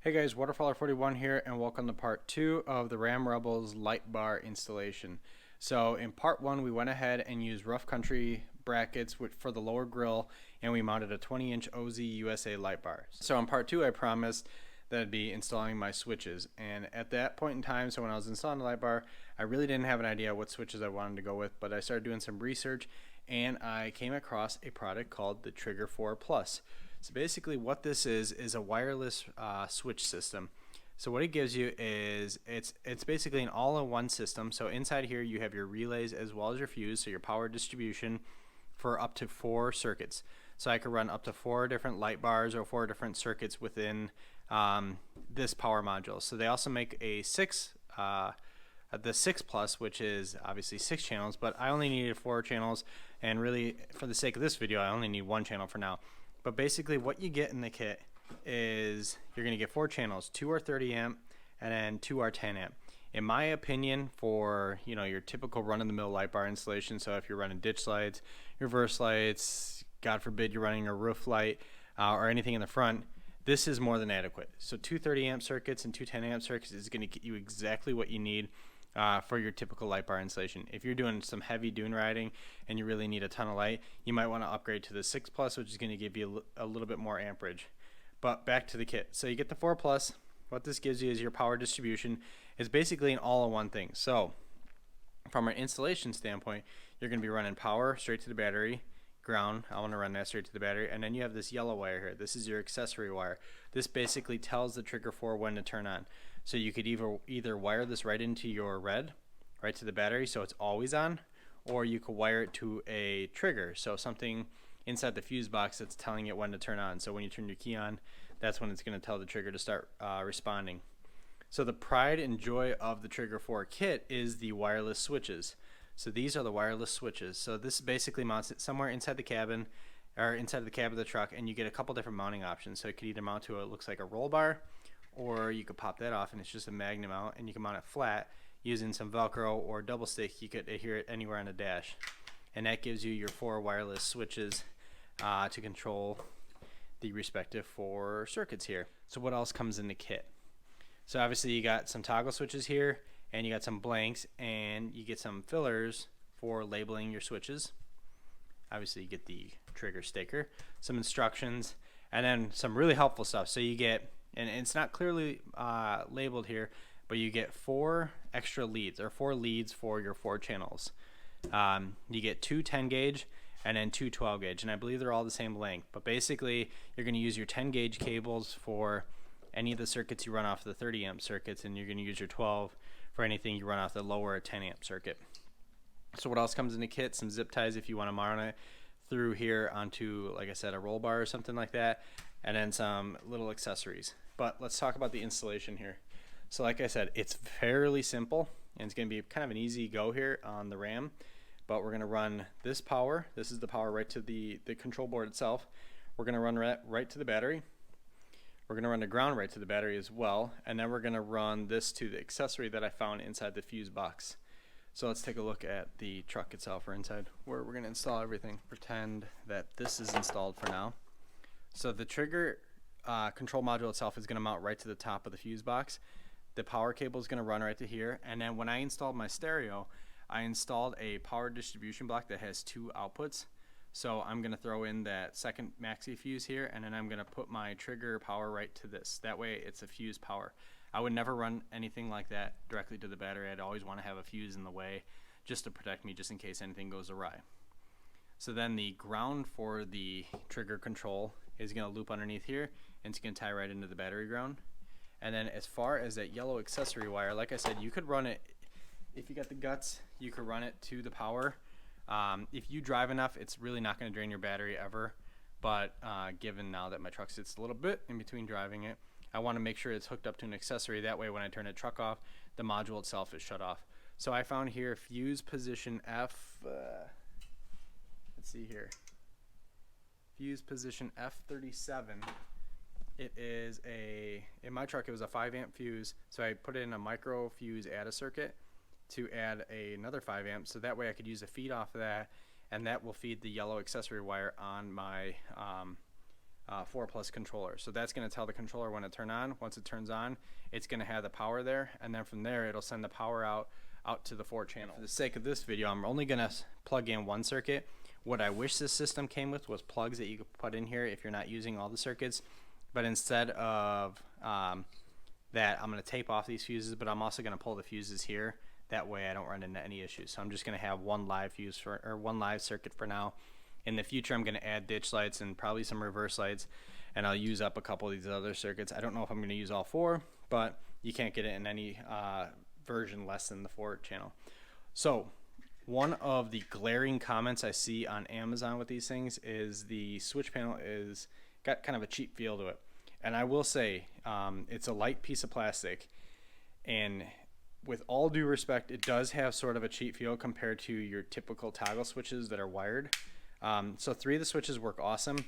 Hey guys, Waterfowler41 here, and welcome to part 2 of the Ram Rebels light bar installation. So in part 1 we went ahead and used rough country brackets for the lower grill, and we mounted a 20-inch OZ USA light bar. So in part 2 I promised that I'd be installing my switches, and at that point in time, so when I was installing the light bar, I really didn't have an idea what switches I wanted to go with, but I started doing some research and I came across a product called the Trigger 4 Plus. So basically what this is a wireless switch system. So what it gives you is it's basically an all-in-one system. So inside here you have your relays as well as your fuse, so your power distribution for up to 4 circuits. So I could run up to 4 different light bars or 4 different circuits within this power module. So they also make a the 6 Plus, which is obviously 6 channels, but I only needed 4 channels, and really for the sake of this video I only need 1 channel for now. But basically what you get in the kit is you're going to get 4 channels. 2 are 30 amp and then 2 are 10 amp. In my opinion, for your typical run-of-the-mill light bar installation, so if you're running ditch lights, reverse lights, God forbid you're running a roof light or anything in the front, this is more than adequate. So 2 30 amp circuits and 2 10 amp circuits is going to get you exactly what you need for your typical light bar installation. If you're doing some heavy dune riding and you really need a ton of light, you might want to upgrade to the 6 Plus, which is going to give you a little bit more amperage. But back to the kit. So you get the 4 Plus. What this gives you is your power distribution. It's basically an all-in-one thing. So from an installation standpoint, you're going to be running power straight to the battery, ground, I want to run that straight to the battery, and then you have this yellow wire here. This is your accessory wire. This basically tells the Trigger 4 when to turn on. So you could either wire this right into your red, right to the battery, so it's always on, or you could wire it to a trigger, so something inside the fuse box that's telling it when to turn on. So when you turn your key on, that's when it's going to tell the trigger to start responding. So the pride and joy of the Trigger 4 kit is the wireless switches. So these are the wireless switches. So this basically mounts it somewhere inside the cabin or inside the cab of the truck, and you get a couple different mounting options. So it could either mount to it looks like a roll bar, or you could pop that off and it's just a magnet mount, and you can mount it flat using some Velcro or double stick. You could adhere it anywhere on the dash, and that gives you your 4 wireless switches to control the respective 4 circuits here. So what else comes in the kit? So obviously you got some toggle switches here, and you got some blanks, and you get some fillers for labeling your switches. Obviously you get the trigger sticker, some instructions, and then some really helpful stuff. So you get, and it's not clearly labeled here, but you get 4 extra leads, or 4 leads for your 4 channels. You get 2 10 gauge and then 2 12 gauge, and I believe they're all the same length. But basically you're going to use your 10 gauge cables for any of the circuits you run off the 30 amp circuits, and you're going to use your 12 for anything you run off the lower 10 amp circuit. So what else comes in the kit? Some zip ties if you want to mount it through here onto, like I said, a roll bar or something like that, and then some little accessories. But let's talk about the installation here. So like I said, it's fairly simple, and it's going to be kind of an easy go here on the Ram. But we're going to run this power. This is the power right to the control board itself. We're going to run right to the battery. We're going to run the ground right to the battery as well, and then we're going to run this to the accessory that I found inside the fuse box. So let's take a look at the truck itself, or inside where we're going to install everything. Pretend that this is installed for now. So the trigger control module itself is going to mount right to the top of the fuse box. The power cable is going to run right to here, and then when I installed my stereo, I installed a power distribution block that has 2 outputs. So I'm going to throw in that second maxi fuse here, and then I'm going to put my trigger power right to this. That way it's a fuse power. I would never run anything like that directly to the battery. I'd always want to have a fuse in the way just to protect me, just in case anything goes awry. So then the ground for the trigger control is going to loop underneath here, and it's going to tie right into the battery ground. And then as far as that yellow accessory wire, like I said, you could run it, if you got the guts, you could run it to the power. If you drive enough, it's really not going to drain your battery ever, but given now that my truck sits a little bit in between driving it, I want to make sure it's hooked up to an accessory. That way when I turn the truck off, the module itself is shut off. So I found here fuse position F, let's see here, fuse position F37. It is in my truck it was a 5 amp fuse, so I put in a micro fuse add circuit to add another 5 amps, so that way I could use a feed off of that, and that will feed the yellow accessory wire on my 4+ controller. So that's going to tell the controller when to turn on. Once it turns on, it's going to have the power there, and then from there it'll send the power out to the 4 channel. For the sake of this video, I'm only going to plug in one circuit. What I wish this system came with was plugs that you could put in here if you're not using all the circuits, but instead of that, I'm going to tape off these fuses, but I'm also going to pull the fuses here. That way I don't run into any issues. So I'm just going to have one live circuit for now. In the future, I'm going to add ditch lights and probably some reverse lights, and I'll use up a couple of these other circuits. I don't know if I'm going to use all 4, but you can't get it in any version less than the 4 channel. So one of the glaring comments I see on Amazon with these things is the switch panel is got kind of a cheap feel to it. And I will say, it's a light piece of plastic, and with all due respect, it does have sort of a cheap feel compared to your typical toggle switches that are wired. So 3 of the switches work awesome.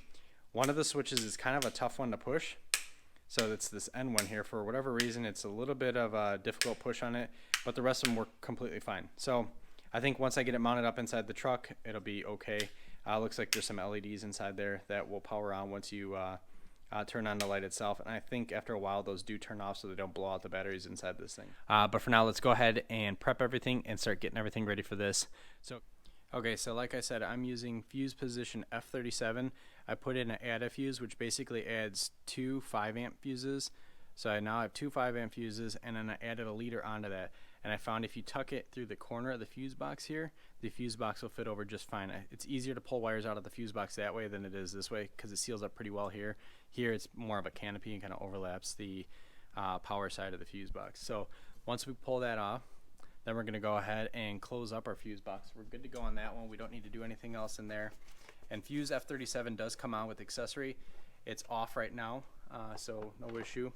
One of the switches is kind of a tough one to push. So it's this end one here. For whatever reason, it's a little bit of a difficult push on it, but the rest of them work completely fine. So I think once I get it mounted up inside the truck, it'll be okay. Looks like there's some LEDs inside there that will power on once you turn on the light itself, and I think after a while those do turn off so they don't blow out the batteries inside this thing. But for now, let's go ahead and prep everything and start getting everything ready for this. Okay, so like I said, I'm using fuse position F37. I put in an add-a fuse, which basically adds 2 5-amp fuses. So I now have 2 5-amp fuses, and then I added a leader onto that. And I found if you tuck it through the corner of the fuse box here, the fuse box will fit over just fine. It's easier to pull wires out of the fuse box that way than it is this way, because it seals up pretty well here. Here it's more of a canopy and kind of overlaps the power side of the fuse box. So once we pull that off, then we're going to go ahead and close up our fuse box. We're good to go on that one. We don't need to do anything else in there. And fuse F37 does come on with accessory. It's off right now, so no issue.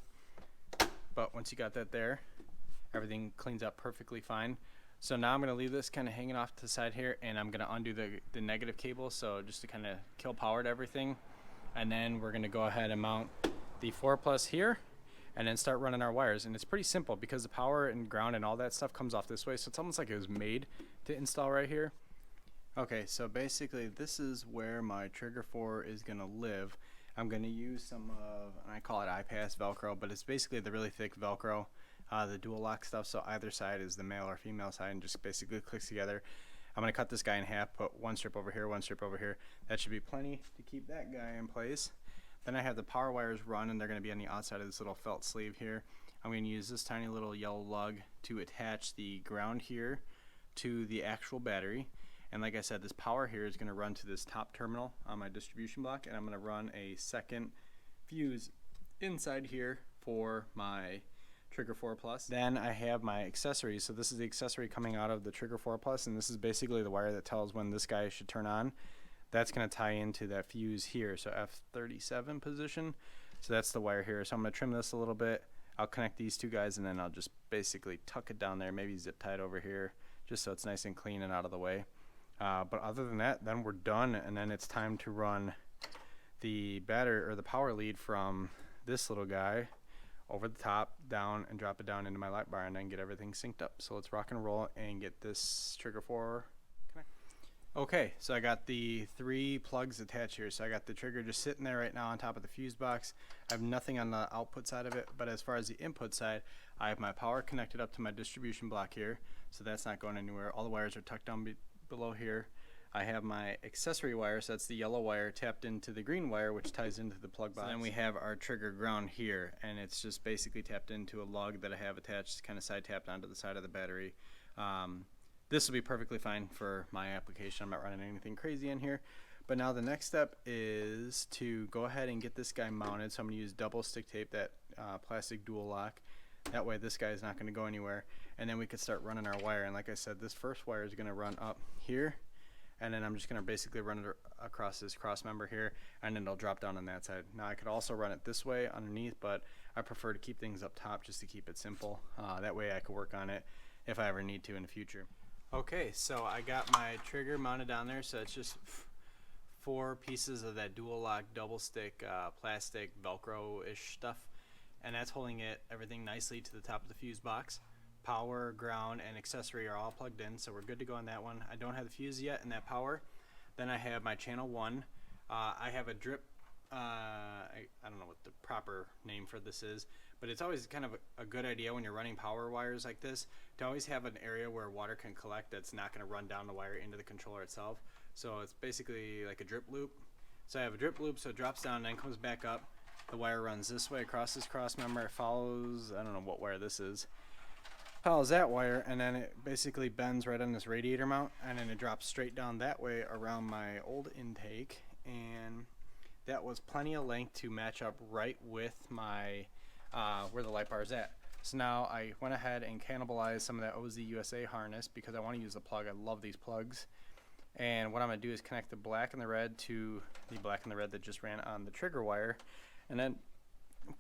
But once you got that there, everything cleans up perfectly fine. So now I'm going to leave this kind of hanging off to the side here, and I'm going to undo the negative cable, so just to kind of kill power to everything. And then we're going to go ahead and mount the 4+ here, and then start running our wires. And it's pretty simple because the power and ground and all that stuff comes off this way, so it's almost like it was made to install right here. Okay, so basically this is where my trigger 4 is going to live. I'm going to use some of, I call it iPass Velcro, but it's basically the really thick Velcro, the dual lock stuff, so either side is the male or female side and just basically clicks together. I'm going to cut this guy in half, put one strip over here, one strip over here. That should be plenty to keep that guy in place. Then I have the power wires run, and they're going to be on the outside of this little felt sleeve here. I'm going to use this tiny little yellow lug to attach the ground here to the actual battery. And like I said, this power here is going to run to this top terminal on my distribution block, and I'm going to run a second fuse inside here for my Trigger 4+. Then I have my accessories. So this is the accessory coming out of the Trigger 4+, and this is basically the wire that tells when this guy should turn on. That's going to tie into that fuse here, so F37 position. So that's the wire here. So I'm going to trim this a little bit. I'll connect these 2 guys, and then I'll just basically tuck it down there, maybe zip tie it over here, just so it's nice and clean and out of the way. But other than that, then we're done, and then it's time to run the battery or the power lead from this little guy over the top, down, and drop it down into my light bar, and then get everything synced up. So let's rock and roll and get this Trigger 4 connected. Okay, so I got the 3 plugs attached here. So I got the trigger just sitting there right now on top of the fuse box. I have nothing on the output side of it, but as far as the input side, I have my power connected up to my distribution block here, so that's not going anywhere. All the wires are tucked down below here. I have my accessory wire, so that's the yellow wire tapped into the green wire, which ties into the plug box. So then we have our trigger ground here, and it's just basically tapped into a lug that I have attached, kind of side tapped onto the side of the battery. This will be perfectly fine for my application. I'm not running anything crazy in here. But now the next step is to go ahead and get this guy mounted. So I'm going to use double stick tape, that plastic dual lock. That way this guy is not going to go anywhere. And then we could start running our wire. And like I said, this first wire is going to run up here. And then I'm just going to basically run it across this cross member here, and then it'll drop down on that side. Now I could also run it this way underneath, but I prefer to keep things up top just to keep it simple. That way I could work on it if I ever need to in the future. Okay, so I got my trigger mounted down there, so it's just 4 pieces of that dual lock double stick plastic Velcro-ish stuff, and that's holding everything nicely to the top of the fuse box. Power, ground, and accessory are all plugged in, so we're good to go on that one. I don't have the fuse yet in that power. Then I have my channel 1. I have a drip I don't know what the proper name for this is, but it's always kind of a good idea when you're running power wires like this to always have an area where water can collect that's not going to run down the wire into the controller itself. So it's basically like a drip loop. So I have a drip loop, so it drops down and then comes back up. The wire runs this way across this cross member. It follows, I don't know what wire this is, follows that wire, and then it basically bends right on this radiator mount, and then it drops straight down that way around my old intake. And that was plenty of length to match up right with my where the light bar is at. So now I went ahead and cannibalized some of that OZ USA harness because I want to use the plug. I love these plugs. And what I'm going to do is connect the black and the red to the black and the red that just ran on the trigger wire. And then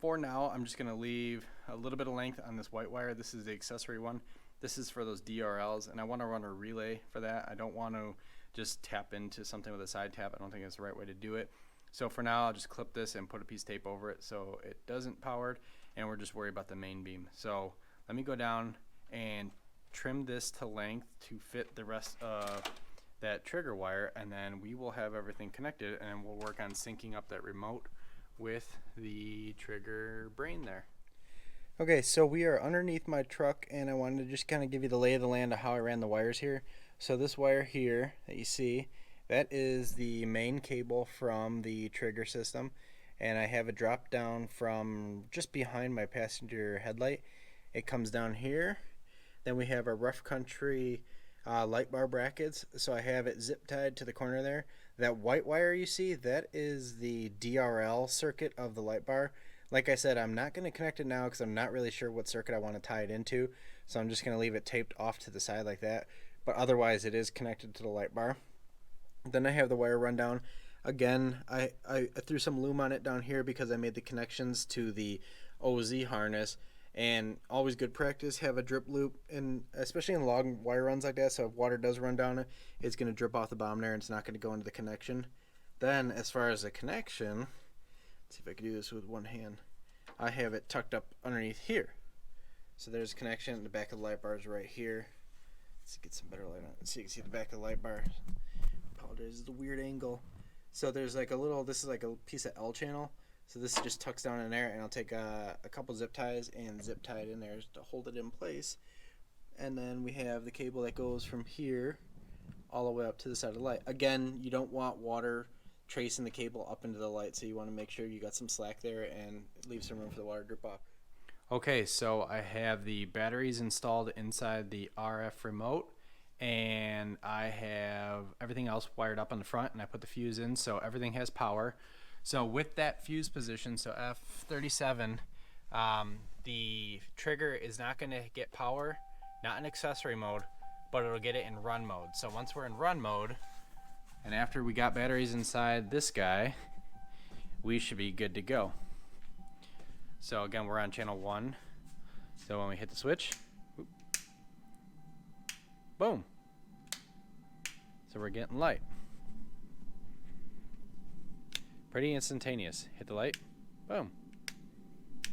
for now, I'm just going to leave a little bit of length on this white wire. This is the accessory one. This is for those DRLs, and I want to run a relay for that. I don't want to just tap into something with a side tap. I don't think it's the right way to do it. So for now, I'll just clip this and put a piece of tape over it so it doesn't powered, and we're just worried about the main beam. So let me go down and trim this to length to fit the rest of that trigger wire, and then we will have everything connected, and we'll work on syncing up that remote with the trigger brain there. Okay, so we are underneath my truck, and I wanted to just kind of give you the lay of the land of how I ran the wires here. So this wire here that you see, that is the main cable from the trigger system, and I have it drop down from just behind my passenger headlight. It comes down here. Then we have our rough country light bar brackets, so I have it zip tied to the corner there. That white wire you see, that is the DRL circuit of the light bar. Like I said, I'm not going to connect it now because I'm not really sure what circuit I want to tie it into, so I'm just going to leave it taped off to the side like that, but otherwise it is connected to the light bar. Then I have the wire run down. Again, I threw some loom on it down here because I made the connections to the OZ harness, and always good practice, have a drip loop, and especially in long wire runs like that, so if water does run down it, it's going to drip off the bottom there and it's not going to go into the connection. Then as far as the connection, let's see if I can do this with one hand. I have it tucked up underneath here. So there's a connection, the back of the light bar is right here. Let's get some better light on it so you can see the back of the light bar. Apologize, it's a weird angle. So there's like a little, this is like a piece of L channel. So this just tucks down in there, and I'll take a couple zip ties and zip tie it in there to hold it in place. And then we have the cable that goes from here all the way up to the side of the light. Again, you don't want water tracing the cable up into the light, so you want to make sure you got some slack there and leave some room for the water to drip off. Okay, so I have the batteries installed inside the RF remote, and I have everything else wired up on the front, and I put the fuse in, so everything has power. So with that fuse position, so F37, the trigger is not going to get power, not in accessory mode, but it'll get it in run mode. So once we're in run mode, and after we got batteries inside this guy, we should be good to go. So again, we're on channel 1. So when we hit the switch, whoop, boom. So we're getting light. Pretty instantaneous. Hit the light, boom,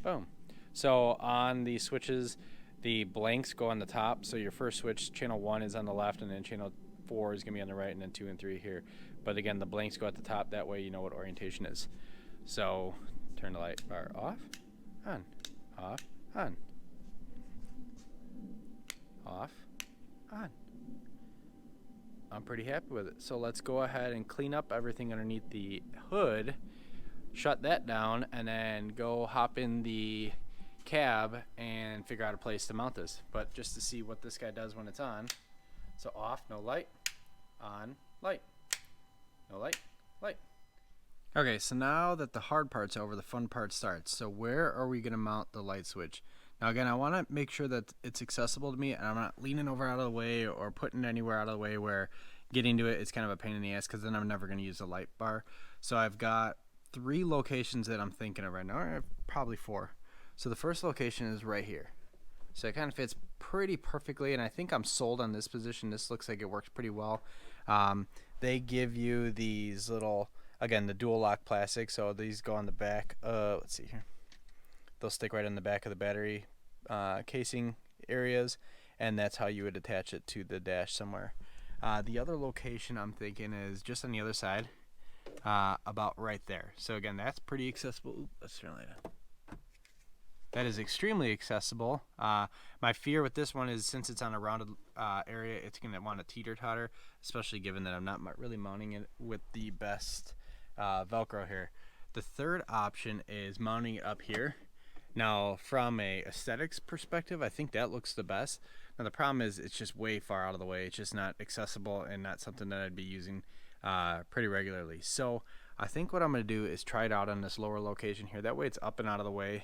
boom. So on the switches, the blanks go on the top. So your first switch, channel 1 is on the left, and then channel 4 is going to be on the right, and then 2 and 3 here. But again, the blanks go at the top. That way you know what orientation is. So turn the light bar off, on, off, on, off, on. I'm pretty happy with it. So let's go ahead and clean up everything underneath the hood, shut that down, and then go hop in the cab and figure out a place to mount this. But just to see what this guy does when it's on. So off, no light, on, light, no light, light. Okay, so now that the hard part's over, the fun part starts. So where are we going to mount the light switch? Now again, I want to make sure that it's accessible to me, and I'm not leaning over out of the way or putting it anywhere out of the way where getting to it is kind of a pain in the ass, because then I'm never going to use the light bar. So I've got 3 locations that I'm thinking of right now, or probably 4. So the first location is right here. So it kind of fits pretty perfectly, and I think I'm sold on this position. This looks like it works pretty well. They give you these little, again, the dual lock plastic, so these go on the back. Let's see here. They'll stick right in the back of the battery casing areas, and that's how you would attach it to the dash somewhere. The other location I'm thinking is just on the other side. about right there. So again, that's pretty accessible. Ooh, let's turn the light on. That is extremely accessible. My fear with this one is since it's on a rounded area, it's going to want to teeter-totter, especially given that I'm not really mounting it with the best Velcro here. The third option is mounting it up here. Now, from a aesthetics perspective, I think that looks the best. Now, the problem is it's just way far out of the way. It's just not accessible and not something that I'd be using pretty regularly. So I think what I'm going to do is try it out on this lower location here. That way it's up and out of the way.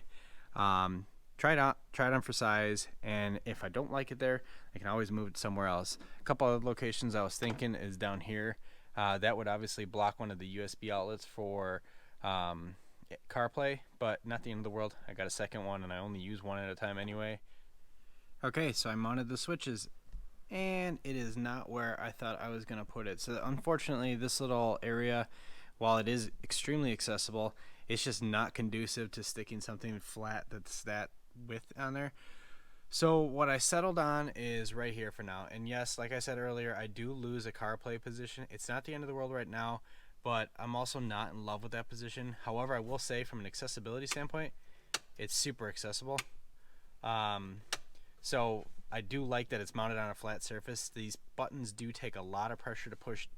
Try it on for size, and if I don't like it there, I can always move it somewhere else. A couple other locations I was thinking is down here. That would obviously block one of the USB outlets for CarPlay, but not the end of the world. I got a second one, and I only use one at a time anyway. Okay, so I mounted the switches, and it is not where I thought I was going to put it. So unfortunately, this little area, while it is extremely accessible, it's just not conducive to sticking something flat that's that width on there. So what I settled on is right here for now. And yes, like I said earlier, I do lose a CarPlay position. It's not the end of the world right now, but I'm also not in love with that position. However, I will say from an accessibility standpoint, it's super accessible. So I do like that it's mounted on a flat surface. These buttons do take a lot of pressure to push,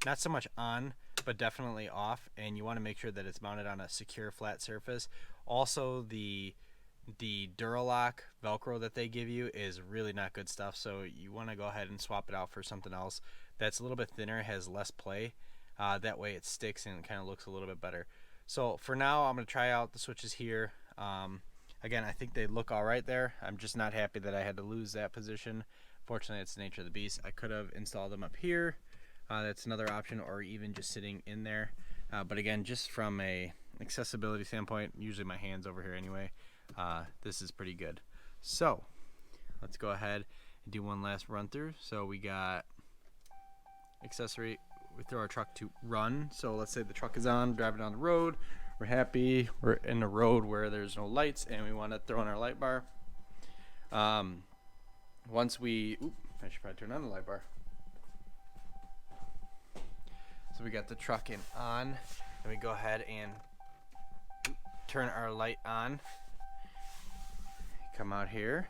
not so much on, but definitely off, and you want to make sure that it's mounted on a secure flat surface. Also, the Duralock Velcro that they give you is really not good stuff, so you want to go ahead and swap it out for something else that's a little bit thinner, has less play. That way it sticks and it kind of looks a little bit better. So for now, I'm going to try out the switches here. Again, I think they look all right there. I'm just not happy that I had to lose that position. Fortunately, it's the nature of the beast. I could have installed them up here. That's another option, or even just sitting in there. But again, just from a accessibility standpoint, usually my hand's over here anyway, this is pretty good. So let's go ahead and do one last run through. So we got accessory, we throw our truck to run. So let's say the truck is on, driving down the road, we're happy, we're in a road where there's no lights, and we want to throw in our light bar. Once we, I should probably turn on the light bar. So we got the truck in on, and we go ahead and turn our light on. Come out here.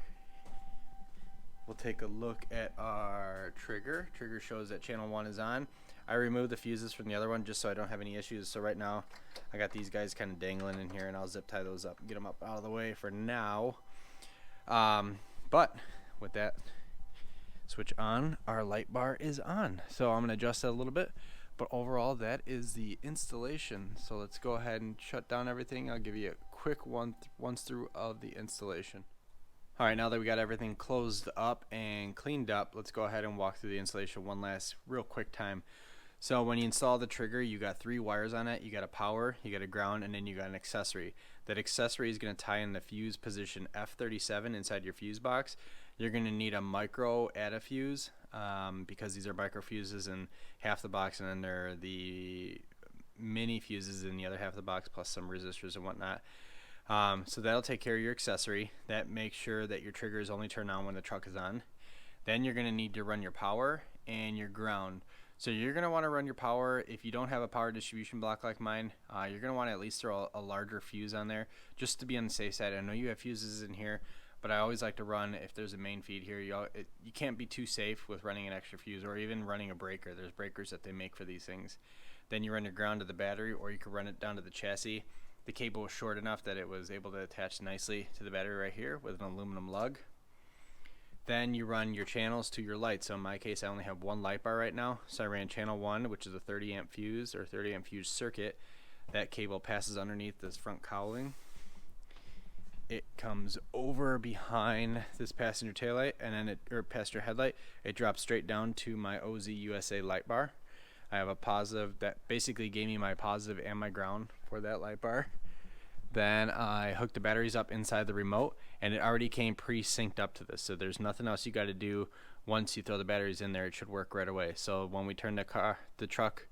We'll take a look at our trigger. Trigger shows that channel 1 is on. I removed the fuses from the other one just so I don't have any issues. So right now I got these guys kind of dangling in here, and I'll zip tie those up and get them up out of the way for now. But with that switch on, our light bar is on. So I'm going to adjust that a little bit. But overall, that is the installation. So let's go ahead and shut down everything. I'll give you a quick once through of the installation. All right, now that we got everything closed up and cleaned up, let's go ahead and walk through the installation one last real quick time. So when you install the trigger, you got 3 wires on it. You got a power, you got a ground, and then you got an accessory. That accessory is going to tie in the fuse position F37 inside your fuse box. You're going to need a micro add a fuse because these are micro fuses in half the box, and then there are the mini fuses in the other half of the box, plus some resistors and whatnot. So that'll take care of your accessory. That makes sure that your trigger is only turned on when the truck is on. Then you're going to need to run your power and your ground. So you're going to want to run your power. If you don't have a power distribution block like mine, you're going to want to at least throw a larger fuse on there just to be on the safe side. I know you have fuses in here, but I always like to run, if there's a main feed here, you can't be too safe with running an extra fuse or even running a breaker. There's breakers that they make for these things. Then you run your ground to the battery, or you could run it down to the chassis. The cable was short enough that it was able to attach nicely to the battery right here with an aluminum lug. Then you run your channels to your lights. So in my case, I only have one light bar right now. So I ran channel 1, which is a 30 amp fuse or 30 amp fuse circuit. That cable passes underneath this front cowling. It comes over behind this passenger taillight, and then or passenger headlight. It drops straight down to my OZ USA light bar. I have a positive that basically gave me my positive and my ground for that light bar. Then I hooked the batteries up inside the remote, and it already came pre-synced up to this. So there's nothing else you got to do. Once you throw the batteries in there, it should work right away. So when we turn the truck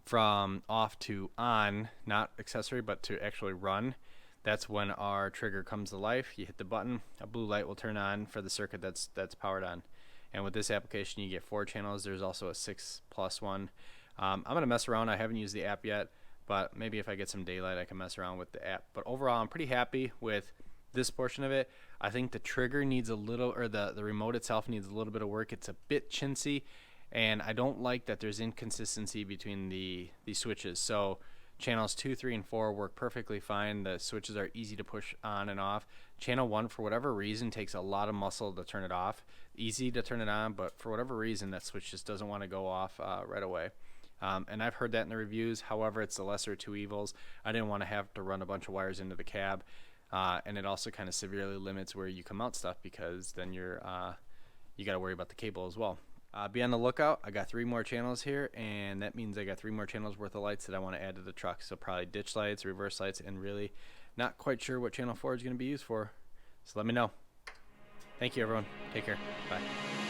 from off to on, not accessory, but to actually run, that's when our trigger comes to life. You hit the button, a blue light will turn on for the circuit that's powered on. And with this application, you get 4 channels. There's also a 6+ one. I'm going to mess around. I haven't used the app yet, but maybe if I get some daylight I can mess around with the app. But overall I'm pretty happy with this portion of it. I think the trigger needs a little, or the remote itself needs a little bit of work. It's a bit chintzy, and I don't like that there's inconsistency between the switches. So channels 2, 3, and 4 work perfectly fine. The switches are easy to push on and off. Channel 1, for whatever reason, takes a lot of muscle to turn it off. Easy to turn it on, but for whatever reason that switch just doesn't want to go off right away. And I've heard that in the reviews. However, it's the lesser of two evils. I didn't want to have to run a bunch of wires into the cab, and it also kind of severely limits where you can mount stuff, because then you got to worry about the cable as well. Be on the lookout. I got 3 more channels here, and that means I got 3 more channels worth of lights that I want to add to the truck. So probably ditch lights, reverse lights, and really not quite sure what channel 4 is going to be used for. So let me know. Thank you, everyone. Take care. Bye.